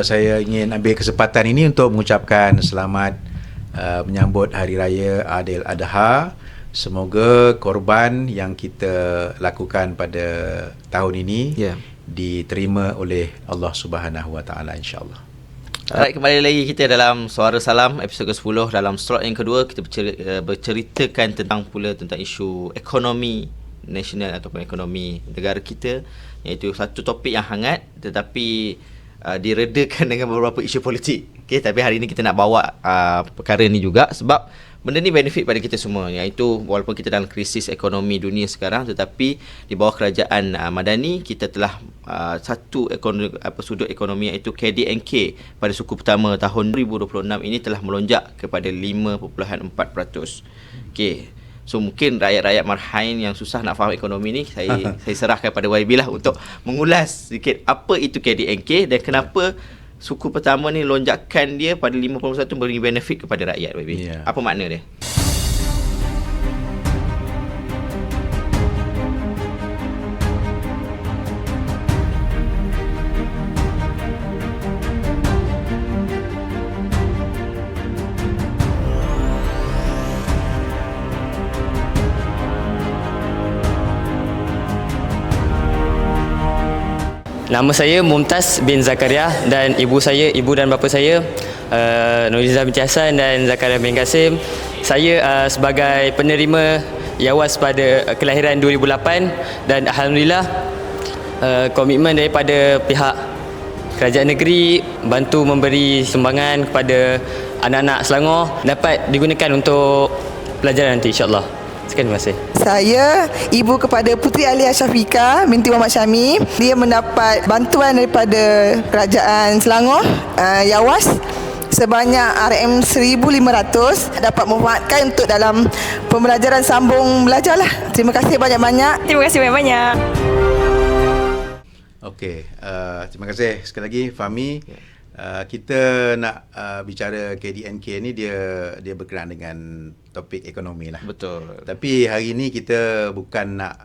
Saya ingin ambil kesempatan ini untuk mengucapkan selamat menyambut Hari Raya Aidil Adha. Semoga korban yang kita lakukan pada tahun ini diterima oleh Allah Subhanahu Wa Taala, insya-Allah. Alright, kembali lagi kita dalam Suara Salam episod ke-10. Dalam slot yang kedua kita berceritakan tentang isu ekonomi nasional ataupun ekonomi negara kita, iaitu satu topik yang hangat tetapi diredakan dengan beberapa isu politik. Okey, tapi hari ini kita nak bawa perkara ni juga sebab benda ni benefit pada kita semua, iaitu walaupun kita dalam krisis ekonomi dunia sekarang, tetapi di bawah kerajaan Madani kita telah satu sudut ekonomi, iaitu KDNK pada suku pertama tahun 2026 ini telah melonjak kepada 5.4%. Okey. So mungkin rakyat-rakyat marhain yang susah nak faham ekonomi ni, saya serahkan pada YB lah untuk mengulas sedikit apa itu KDNK dan kenapa suku pertama ni lonjakan dia pada 50% beri benefit kepada rakyat, YB. Apa makna dia? Nama saya Mumtaz bin Zakaria dan ibu dan bapa saya Nuriza binti Hassan dan Zakaria bin Kasim. Saya sebagai penerima YAWAS pada kelahiran 2008 dan alhamdulillah komitmen daripada pihak kerajaan negeri bantu memberi sumbangan kepada anak-anak Selangor dapat digunakan untuk pelajaran nanti, insya-Allah. Sekian, terima kasih. Saya ibu kepada Puteri Alia Syafiqah binti Muhammad Syami. Dia mendapat bantuan daripada kerajaan Selangor, YAWAS, sebanyak RM1,500 dapat memanfaatkan untuk dalam pembelajaran sambung belajar lah. Terima kasih banyak-banyak. Terima kasih banyak-banyak. Okey, terima kasih sekali lagi Fahmi. Kita nak bicara KDNK ni, dia berkenaan dengan topik ekonomi lah. Betul. Tapi hari ni kita bukan nak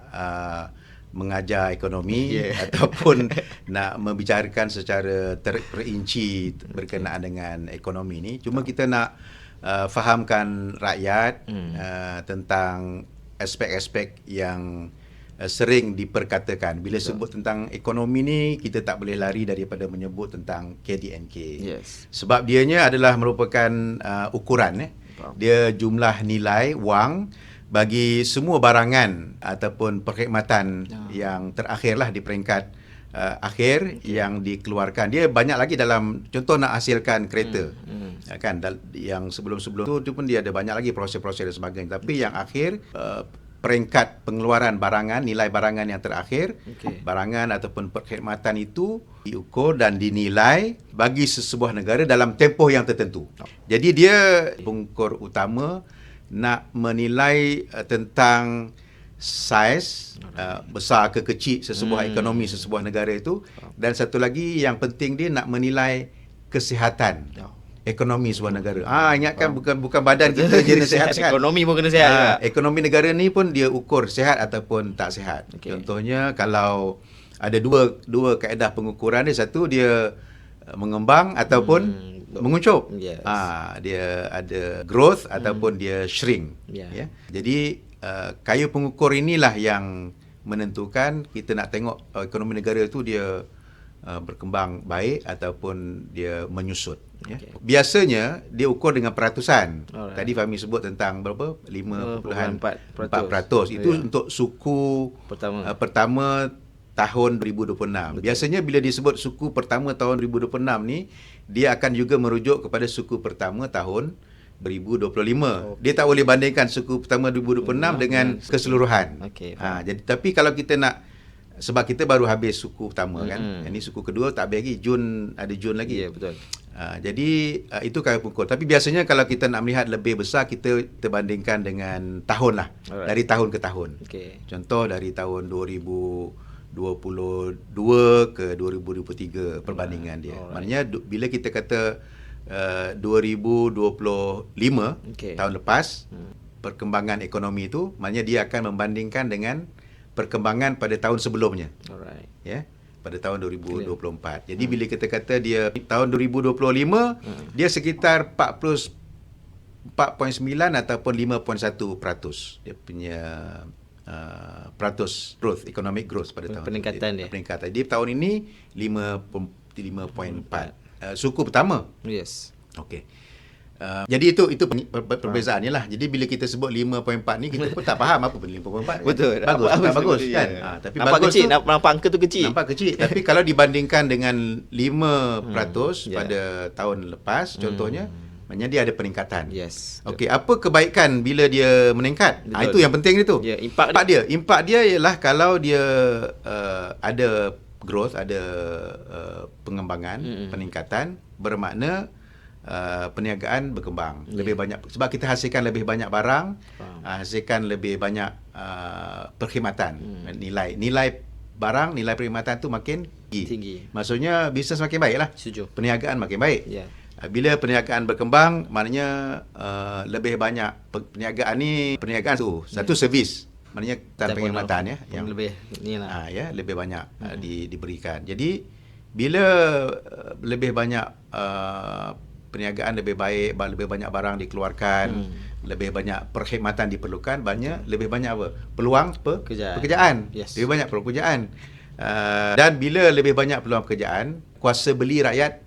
mengajar ekonomi ataupun nak membicarakan secara terperinci berkenaan dengan ekonomi ni. Cuma kita nak fahamkan rakyat tentang aspek-aspek yang sering diperkatakan. Bila sebut tentang ekonomi ni, kita tak boleh lari daripada menyebut tentang KDNK. Sebab dianya adalah merupakan ukuran. Dia jumlah nilai wang bagi semua barangan ataupun perkhidmatan yang terakhirlah di peringkat akhir yang dikeluarkan. Dia banyak lagi dalam, contoh nak hasilkan kereta. Kan, yang sebelum-sebelum tu pun dia ada banyak lagi proses-proses dan sebagainya. Tapi yang akhir, peringkat pengeluaran barangan, nilai barangan yang terakhir, barangan ataupun perkhidmatan itu diukur dan dinilai bagi sesebuah negara dalam tempoh yang tertentu. Jadi dia pengukur utama nak menilai tentang saiz, besar ke kecil sesebuah ekonomi sesebuah negara itu, dan satu lagi yang penting dia nak menilai kesihatan ekonomi sebuah negara. Ingatkan bukan badan kita je sihat-sihat. Ekonomi pun kena sihat. Ekonomi negara ni pun dia ukur sihat ataupun tak sihat. Contohnya kalau ada dua kaedah pengukuran dia, satu dia mengembang ataupun menguncup. Dia ada growth ataupun dia shrink. Jadi kayu pengukur inilah yang menentukan kita nak tengok ekonomi negara tu dia berkembang baik ataupun dia menyusut. Biasanya dia ukur dengan peratusan. Tadi Fahmi sebut tentang berapa? 5.4%. Itu untuk suku pertama tahun 2026. Biasanya bila disebut suku pertama tahun 2026 ni, dia akan juga merujuk kepada suku pertama tahun 2025. Dia tak boleh bandingkan suku pertama 2026 dengan keseluruhan. Jadi tapi kalau kita nak, sebab kita baru habis suku pertama kan. Ini suku kedua tak habis lagi, ada Jun lagi. Betul. Jadi itu kayu pengukur. Tapi biasanya kalau kita nak melihat lebih besar, kita bandingkan dengan tahun lah. Dari tahun ke tahun. Contoh dari tahun 2022 ke 2023 perbandingan dia. Maknanya bila kita kata 2025 tahun lepas, perkembangan ekonomi itu, maknanya dia akan membandingkan dengan perkembangan pada tahun sebelumnya. pada tahun 2024. Jadi bila kita kata dia tahun 2025 dia sekitar 4.9 ataupun 5.1% dia punya peratus growth, economic growth pada tahun peningkatan dia. Peningkatan. Di tahun ini 5.4. Suku pertama. Yes. Okey. Jadi itu perbezaannya lah. Jadi bila kita sebut 5.4 ni kita pun tak faham apa pun 5.4. Betul. Bagus, Apa tak bagus sebut kan? dia. Tapi nampak bagus kecil, tu, nampak angka tu kecil. nampak kecil. Tapi kalau dibandingkan dengan 5% Yeah. pada tahun lepas contohnya, maknanya dia ada peningkatan. Yes. Okey, apa kebaikan bila dia meningkat? Betul. Itu yang penting itu. Ya, impak dia ialah kalau dia ada growth, ada pengembangan, peningkatan, bermakna perniagaan berkembang. Lebih banyak sebab kita hasilkan lebih banyak barang, hasilkan lebih banyak perkhidmatan. Nilai barang, nilai perkhidmatan tu makin tinggi. Maksudnya bisnes makin baiklah. Setuju. Perniagaan makin baik. Ya. Bila perniagaan berkembang, maknanya lebih banyak perniagaan tu satu servis, maknanya perkhidmatan yang lebih inilah. lebih banyak diberikan. Jadi bila lebih banyak perniagaan lebih baik, lebih banyak barang dikeluarkan, lebih banyak perkhidmatan diperlukan, lebih banyak apa? Peluang pekerjaan. Yes. Lebih banyak peluang pekerjaan. Dan bila lebih banyak peluang pekerjaan, kuasa beli rakyat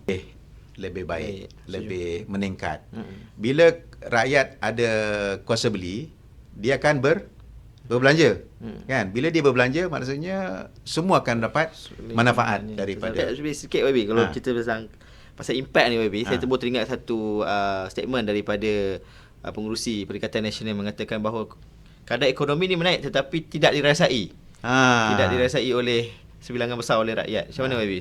lebih baik, lebih meningkat. Bila rakyat ada kuasa beli, dia akan berbelanja. Kan? Bila dia berbelanja, maksudnya semua akan dapat manfaat daripada. Sikit YB kalau kita pasal impact ni YB, saya terus teringat satu statement daripada pengurusi Perikatan Nasional mengatakan bahawa kadar ekonomi ni menaik tetapi tidak dirasai. Tidak dirasai oleh sebilangan besar oleh rakyat. Macam mana YB?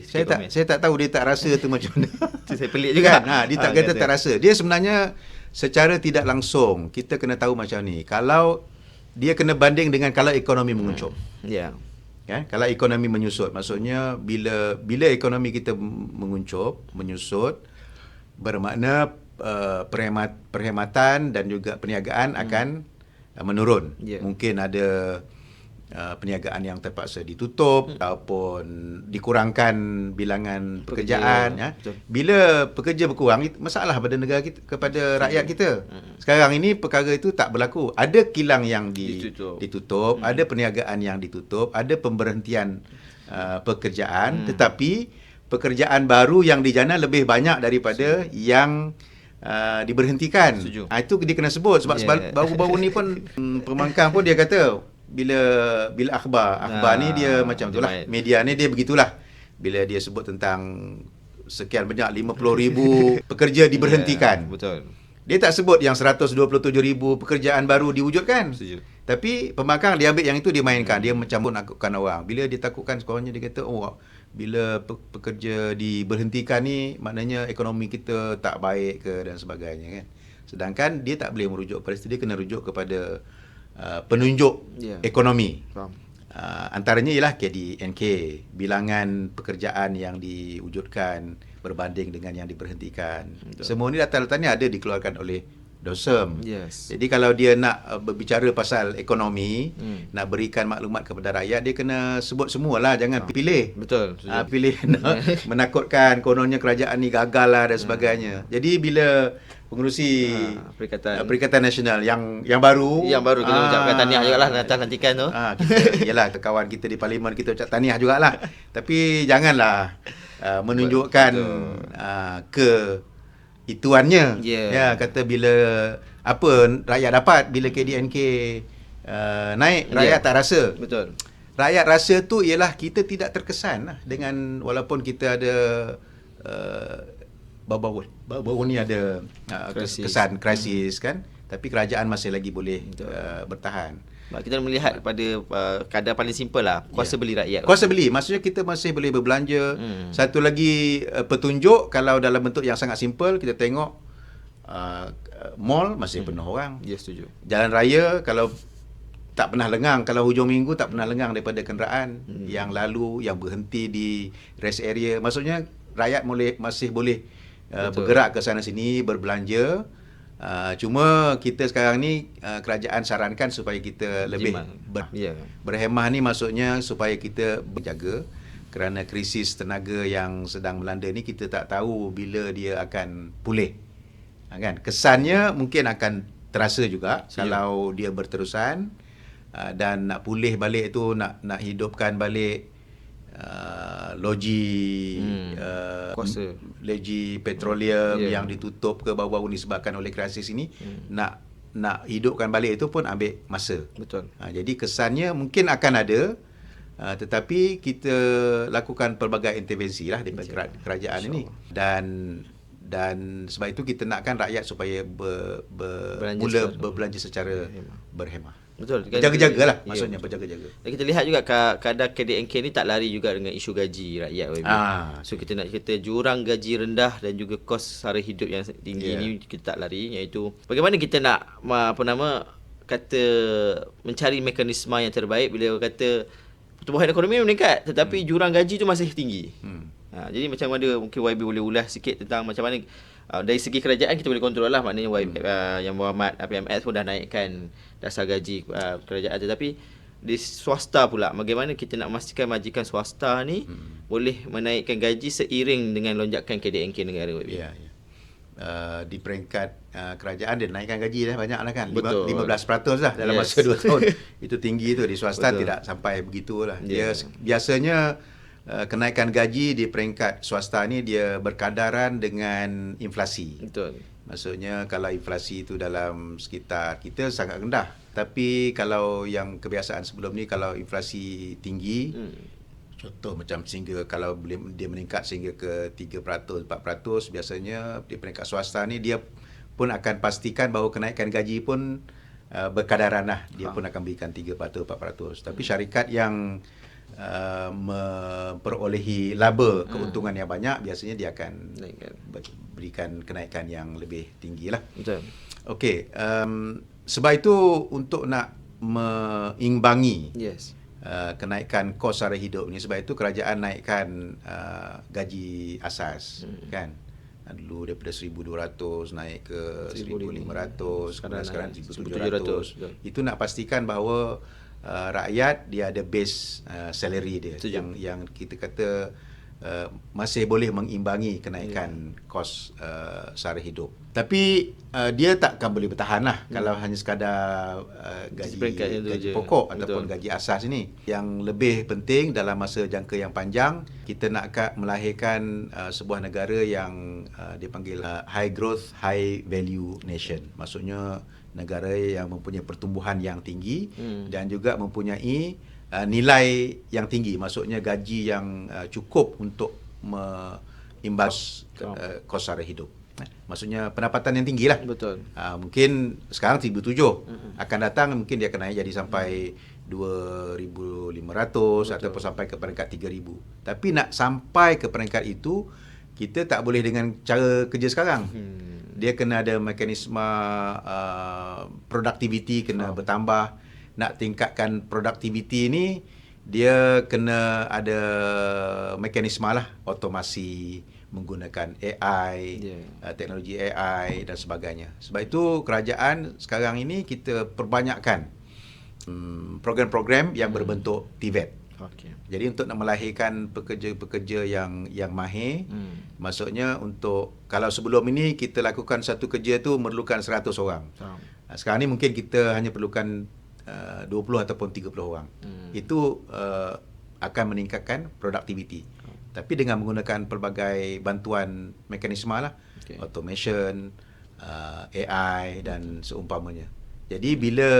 Saya tak tahu dia tak rasa tu macam mana. Saya pelik juga. Dia tak kata tak rasa. Dia sebenarnya secara tidak langsung kita kena tahu macam ni. Kalau dia kena banding dengan kalau ekonomi menguncup. Ya. Kan? Kalau ekonomi menyusut, maksudnya bila ekonomi kita menyusut, bermakna perkhidmatan dan juga perniagaan akan menurun. Mungkin ada perniagaan yang terpaksa ditutup ataupun dikurangkan bilangan pekerjaan. Bila pekerja berkurang, masalah pada negara kita, kepada rakyat kita. Sekarang ini perkara itu tak berlaku. Ada kilang yang ditutup, ada perniagaan yang ditutup, ada pemberhentian pekerjaan, tetapi pekerjaan baru yang dijana lebih banyak daripada yang diberhentikan. Itu dia kena sebut sebab baru-baru ni pun pembangkang pun dia kata bila akhbar ni dia macam itulah, media ni dia begitulah. Bila dia sebut tentang sekian banyak 50,000 pekerja diberhentikan. Betul. Dia tak sebut yang 127,000 pekerjaan baru diwujudkan. Tapi pembangkang dia ambil yang itu dia mainkan. Dia macam menakutkan orang. Bila dia takutkan sekurang-kurangnya dia kata, bila pekerja diberhentikan ni maknanya ekonomi kita tak baik ke dan sebagainya kan. Sedangkan dia tak boleh merujuk pada situ, dia kena rujuk kepada penunjuk ekonomi. Antaranya ialah KDNK, bilangan pekerjaan yang diwujudkan berbanding dengan yang diberhentikan. Semua ni data-datanya ada dikeluarkan oleh DOSEM. Jadi kalau dia nak berbicara pasal ekonomi, nak berikan maklumat kepada rakyat, dia kena sebut semualah, jangan pilih. Betul. Pilih menakutkan kononnya kerajaan ni gagal lah dan sebagainya. Jadi bila pengurusi Perikatan Nasional yang baru kita ucapkan tahniah jugalah atas lantikan tu. Yalah, kawan kita di parlimen kita ucap tahniah jugalah. Tapi janganlah menunjukkan keituannya. Kata bila apa rakyat dapat bila KDNK naik, rakyat tak rasa. Betul. Rakyat rasa tu ialah kita tidak terkesan lah dengan, walaupun kita ada baru ni ada kesan krisis kan, tapi kerajaan masih lagi boleh bertahan. Kita melihat pada kadar paling simple lah, kuasa beli rakyat. Kuasa beli, maksudnya kita masih boleh berbelanja. Satu lagi petunjuk, kalau dalam bentuk yang sangat simple, kita tengok mall masih penuh orang. Ya, setuju. Jalan raya kalau tak pernah lengang, kalau hujung minggu tak pernah lengang daripada kenderaan yang lalu, yang berhenti di rest area. Maksudnya rakyat masih boleh bergerak ke sana sini, berbelanja. Cuma kita sekarang ni kerajaan sarankan supaya kita lebih berhemah ni, maksudnya supaya kita berjaga kerana krisis tenaga yang sedang melanda ni, kita tak tahu bila dia akan pulih. Kan? Kesannya mungkin akan terasa juga kalau dia berterusan, dan nak pulih balik tu, nak hidupkan balik loji Kuasa. loji petroleum yang ditutup ke baru-baru ni disebabkan oleh krisis ini, nak hidupkan balik itu pun ambil masa. Betul. Jadi kesannya mungkin akan ada, tetapi kita lakukan pelbagai intervensi lah daripada kerajaan ini, dan sebab itu kita nakkan rakyat supaya berbelanja secara berhemah. Betul. Berjaga-jagalah, maksudnya berjaga-jaga. Dan kita lihat juga kadar KDNK ni tak lari juga dengan isu gaji rakyat. So kita nak cerita jurang gaji rendah dan juga kos sara hidup yang tinggi ni kita tak lari, iaitu bagaimana kita nak mencari mekanisme yang terbaik bila kata pertumbuhan ekonomi meningkat tetapi jurang gaji tu masih tinggi. Jadi macam mana mungkin YB boleh ulas sikit tentang macam mana dari segi kerajaan kita boleh kontrol lah, maknanya yang Muhammad PMS pun dah naikkan dasar gaji kerajaan, tetapi di swasta pula bagaimana kita nak memastikan majikan swasta ni boleh menaikkan gaji seiring dengan lonjakan KDNK negara. Di peringkat kerajaan dia naikkan gaji dah banyak lah kan. Betul. 15% lah dalam masa 2 tahun. Itu tinggi tu. Di swasta tidak sampai begitulah. Dia biasanya kenaikan gaji di peringkat swasta ni dia berkadaran dengan inflasi. Betul. Maksudnya kalau inflasi itu dalam sekitar kita sangat rendah. Tapi kalau yang kebiasaan sebelum ni, kalau inflasi tinggi, contoh macam sehingga kalau dia meningkat sehingga ke 3%, 4%, biasanya di peringkat swasta ni dia pun akan pastikan bahawa kenaikan gaji pun berkadaran lah. Dia pun akan berikan 3%, 4%. Tapi syarikat yang memperolehi laba keuntungan yang banyak, biasanya dia akan berikan kenaikan yang lebih tinggi lah. Betul. Okey, sebab itu untuk nak mengimbangi kenaikan kos sara hidup ni, sebab itu kerajaan naikkan gaji asas kan. Dulu daripada 1,200 naik ke 1,500, sekarang 1,700. Itu nak pastikan bahawa rakyat dia ada base salary dia yang kita kata masih boleh mengimbangi kenaikan kos sara hidup. Tapi dia takkan boleh bertahan lah kalau hanya sekadar gaji pokok ataupun gaji asas ini. Yang lebih penting dalam masa jangka yang panjang, kita nak melahirkan sebuah negara yang dipanggil high growth, high value nation. Maksudnya negara yang mempunyai pertumbuhan yang tinggi dan juga mempunyai nilai yang tinggi, maksudnya gaji yang cukup untuk mengimbas kos sara hidup. Maksudnya pendapatan yang tinggi lah. Betul. Mungkin sekarang 1,700, akan datang mungkin dia akan naik jadi sampai 2,500 ataupun sampai ke peringkat 3,000. Tapi nak sampai ke peringkat itu, kita tak boleh dengan cara kerja sekarang. Dia kena ada mekanisme productivity kena bertambah. Nak tingkatkan productivity ni, dia kena ada mekanisme lah, otomasi, menggunakan AI, teknologi AI dan sebagainya. Sebab itu kerajaan sekarang ini kita perbanyakkan program-program yang berbentuk TVET. Jadi untuk nak melahirkan pekerja-pekerja yang mahir, maksudnya untuk, kalau sebelum ini kita lakukan satu kerja tu memerlukan 100 orang. Sekarang ni mungkin kita hanya perlukan 20 ataupun 30 orang. Itu akan meningkatkan produktiviti. Tapi dengan menggunakan pelbagai bantuan mekanisme lah, automation, AI dan seumpamanya. Jadi bila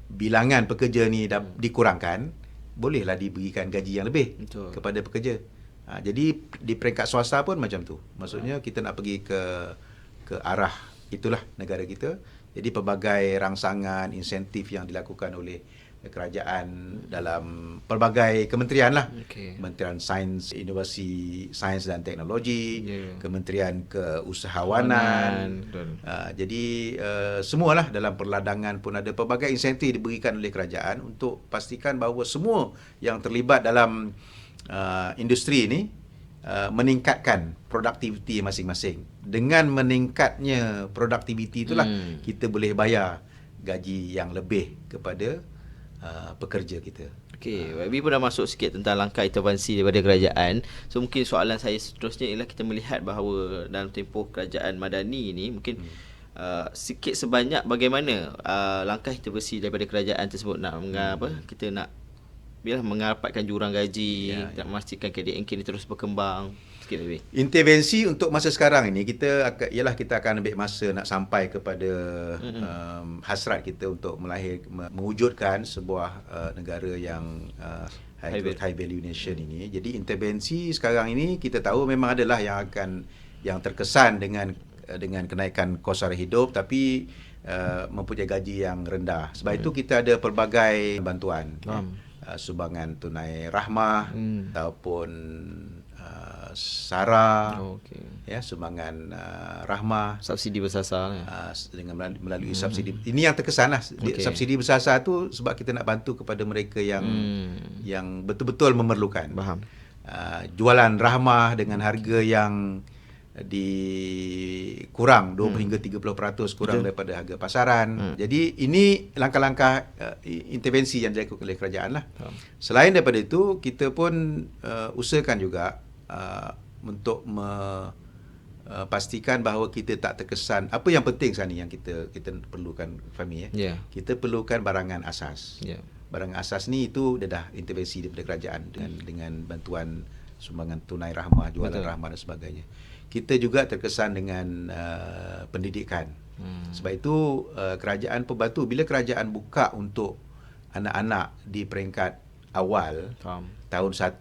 bilangan pekerja ni dah dikurangkan, bolehlah diberikan gaji yang lebih kepada pekerja. Jadi di peringkat swasta pun macam tu. Maksudnya kita nak pergi ke arah itulah negara kita. Jadi pelbagai rangsangan, insentif yang dilakukan oleh kerajaan dalam pelbagai kementerian lah. Kementerian Sains, Inovasi Sains dan Teknologi, Kementerian Keusahawanan. Jadi semualah dalam perladangan pun ada pelbagai insentif diberikan oleh kerajaan untuk pastikan bahawa semua yang terlibat dalam industri ini meningkatkan produktiviti masing-masing. Dengan meningkatnya produktiviti itulah kita boleh bayar gaji yang lebih kepada pekerja kita. Okey, YB pun dah masuk sikit tentang langkah intervensi daripada kerajaan. So mungkin soalan saya seterusnya ialah kita melihat bahawa dalam tempoh kerajaan Madani ni mungkin sikit sebanyak bagaimana langkah intervensi daripada kerajaan tersebut nak kita nak mengarapkan jurang gaji, nak memastikan KDNK ni terus berkembang. Sikit lebih. Intervensi untuk masa sekarang ini kita akan ambil masa nak sampai kepada hasrat kita untuk mewujudkan sebuah negara yang high value nation ini. Jadi intervensi sekarang ini kita tahu memang adalah yang terkesan dengan kenaikan kos sara hidup, tapi mempunyai gaji yang rendah. Sebab itu kita ada pelbagai bantuan. Sumbangan tunai rahmah ataupun SARA, sumbangan rahmah, subsidi bersasar dengan melalui subsidi. Ini yang terkesan lah. Subsidi bersasar tu sebab kita nak bantu kepada mereka yang betul-betul memerlukan. Faham. Jualan rahmah dengan harga yang dikurang 20 hingga 30% kurang daripada harga pasaran. Jadi ini langkah-langkah intervensi yang dilakukan oleh kerajaan lah. Selain daripada itu, kita pun usahakan juga untuk pastikan bahawa kita tak terkesan. Apa yang penting sekarang ni yang kita perlukan, Fahmi, kita perlukan barangan asas. Barangan asas ni itu dah intervensi daripada kerajaan dengan bantuan sumbangan tunai rahmah, jualan rahmah dan sebagainya. Kita juga terkesan dengan pendidikan. Sebab itu kerajaan pembantu, bila kerajaan buka untuk anak-anak di peringkat awal, tahun 1,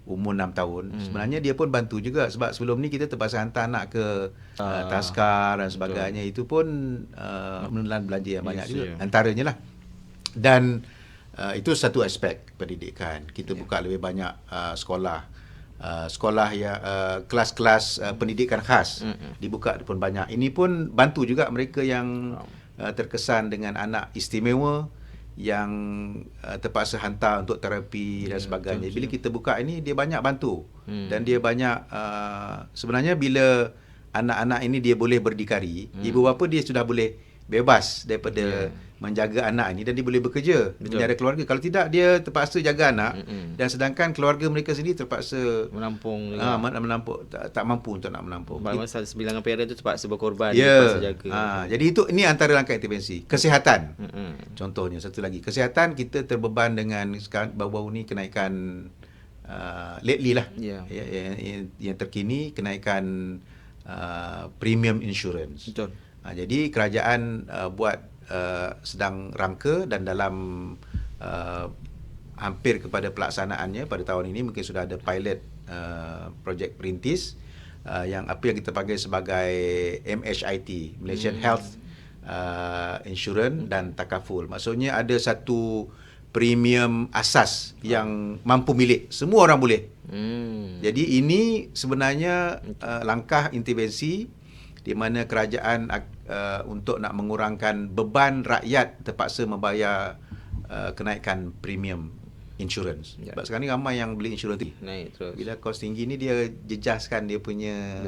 umur 6 tahun, sebenarnya dia pun bantu juga. Sebab sebelum ni kita terpaksa hantar anak ke Taskar dan sebagainya. Itu pun menelan belanja yang banyak juga, antaranya lah. Dan itu satu aspek pendidikan. Kita buka lebih banyak sekolah yang kelas-kelas pendidikan khas dibuka pun banyak. Ini pun bantu juga mereka yang terkesan dengan anak istimewa yang terpaksa hantar untuk terapi dan sebagainya. Bila kita buka ini, dia banyak bantu. Dan dia banyak sebenarnya bila anak-anak ini dia boleh berdikari, ibu bapa dia sudah boleh bebas daripada menjaga anak ini dan dia boleh bekerja, menjaga keluarga. Kalau tidak, dia terpaksa jaga anak dan sedangkan keluarga mereka sendiri terpaksa menampung tak mampu untuk nak menampung. Masa sebilangan parent tu terpaksa berkorban, terpaksa jaga. Jadi ini antara langkah intervensi. Kesihatan. Contohnya satu lagi, kesihatan kita terbeban dengan sekarang baru-baru ni kenaikan lately lah. Yang terkini kenaikan premium insurance. Betul. Jadi kerajaan sedang rangka dan dalam hampir kepada pelaksanaannya pada tahun ini, mungkin sudah ada pilot projek perintis yang kita panggil sebagai MHIT, Malaysian Health Insurance dan Takaful. Maksudnya ada satu premium asas yang mampu milik semua orang boleh. Jadi ini sebenarnya langkah intervensi di mana kerajaan untuk nak mengurangkan beban rakyat terpaksa membayar kenaikan premium insurance. Sebab sekarang ni ramai yang beli insurans tu naik terus. Bila kos tinggi ni, dia jejaskan dia punya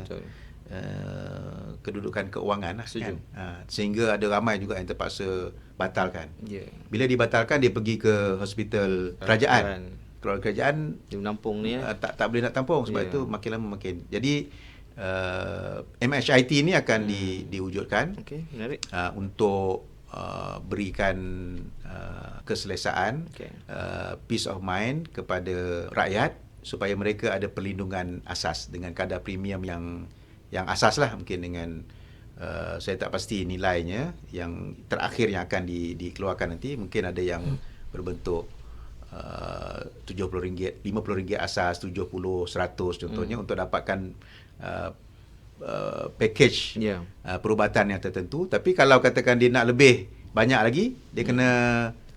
kedudukan keuangan lah, kan? Sehingga ada ramai juga yang terpaksa batalkan. Bila dibatalkan, dia pergi ke hospital kerajaan. Kalau kerajaan dia menampung ni tak boleh nak tampung. Sebab itu makin lama makin. Jadi MHIT ini akan diwujudkan untuk berikan keselesaan, peace of mind kepada rakyat supaya mereka ada perlindungan asas dengan kadar premium yang asas lah, mungkin dengan saya tak pasti nilainya yang terakhir yang akan dikeluarkan nanti. Mungkin ada yang berbentuk RM70, RM50 asas, RM70, RM100 contohnya, untuk dapatkan package perubatan yang tertentu. Tapi kalau katakan dia nak lebih banyak lagi, dia kena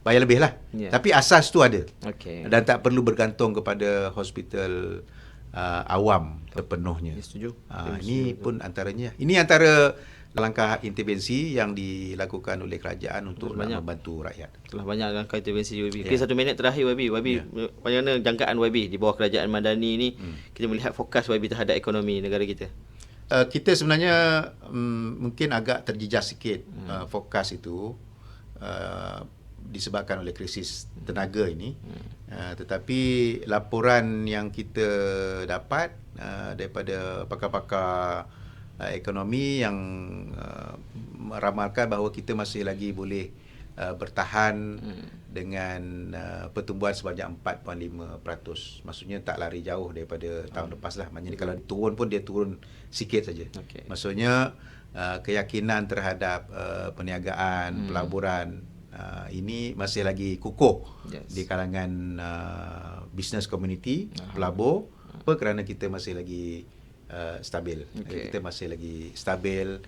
bayar lebih lah. Tapi asas tu ada. Dan tak perlu bergantung kepada hospital awam sepenuhnya. Setuju. Ini pun antaranya. Ini antara langkah intervensi yang dilakukan oleh kerajaan untuk membantu rakyat. Telah banyak langkah intervensi YB. Okay, 1 minit terakhir YB. Bagaimana jangkaan YB di bawah kerajaan Madani ni, kita melihat fokus YB terhadap ekonomi negara kita? Kita sebenarnya mungkin agak terjejas sikit fokus itu disebabkan oleh krisis tenaga ini. Tetapi laporan yang kita dapat daripada pakar-pakar ekonomi yang meramalkan bahawa kita masih lagi boleh bertahan dengan pertumbuhan sebanyak 4.5%. Maksudnya tak lari jauh daripada tahun lepas lah. Maksudnya kalau turun pun dia turun sikit saja. Maksudnya keyakinan terhadap perniagaan, pelaburan ini masih lagi kukuh di kalangan business community, pelabur, kerana kita masih lagi stabil. Kita masih lagi stabil,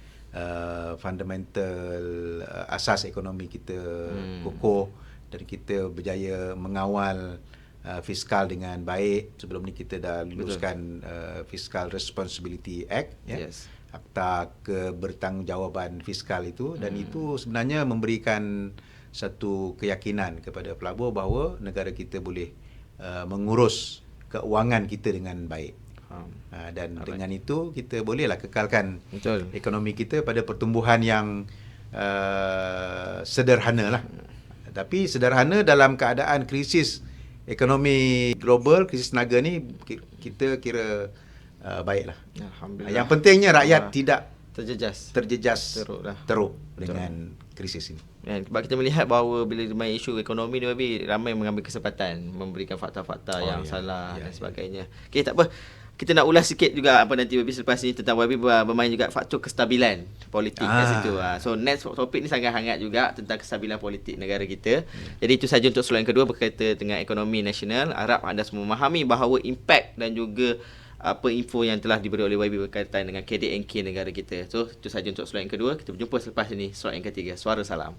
fundamental asas ekonomi kita kukuh, dan kita berjaya mengawal fiskal dengan baik. Sebelum ni kita dah luluskan Fiscal Responsibility Act, Akta Kebertanggungjawaban Fiskal itu, dan itu sebenarnya memberikan satu keyakinan kepada pelabur bahawa negara kita boleh mengurus keuangan kita dengan baik. Dan dengan itu kita bolehlah kekalkan ekonomi kita pada pertumbuhan yang sederhana lah. Tapi sederhana dalam keadaan krisis ekonomi global, krisis tenaga ni, kita kira baiklah. Alhamdulillah. Yang pentingnya rakyat tidak terjejas teruk dengan krisis ini. Dan sebab kita melihat bahawa bila main isu ekonomi ni, ramai mengambil kesempatan memberikan fakta-fakta yang salah dan sebagainya. Okey, tak apa. Kita nak ulas sikit juga apa nanti selepas ni tentang bermain juga faktor kestabilan politik kat situ. So next topik ni sangat hangat juga tentang kestabilan politik negara kita. Jadi itu saja untuk soalan kedua berkaitan dengan ekonomi nasional. Harap anda semua memahami bahawa impak dan juga apa info yang telah diberi oleh YB berkaitan dengan KDNK negara kita. So itu saja untuk slot yang kedua. Kita berjumpa selepas ini slot yang ketiga. Suara Salam.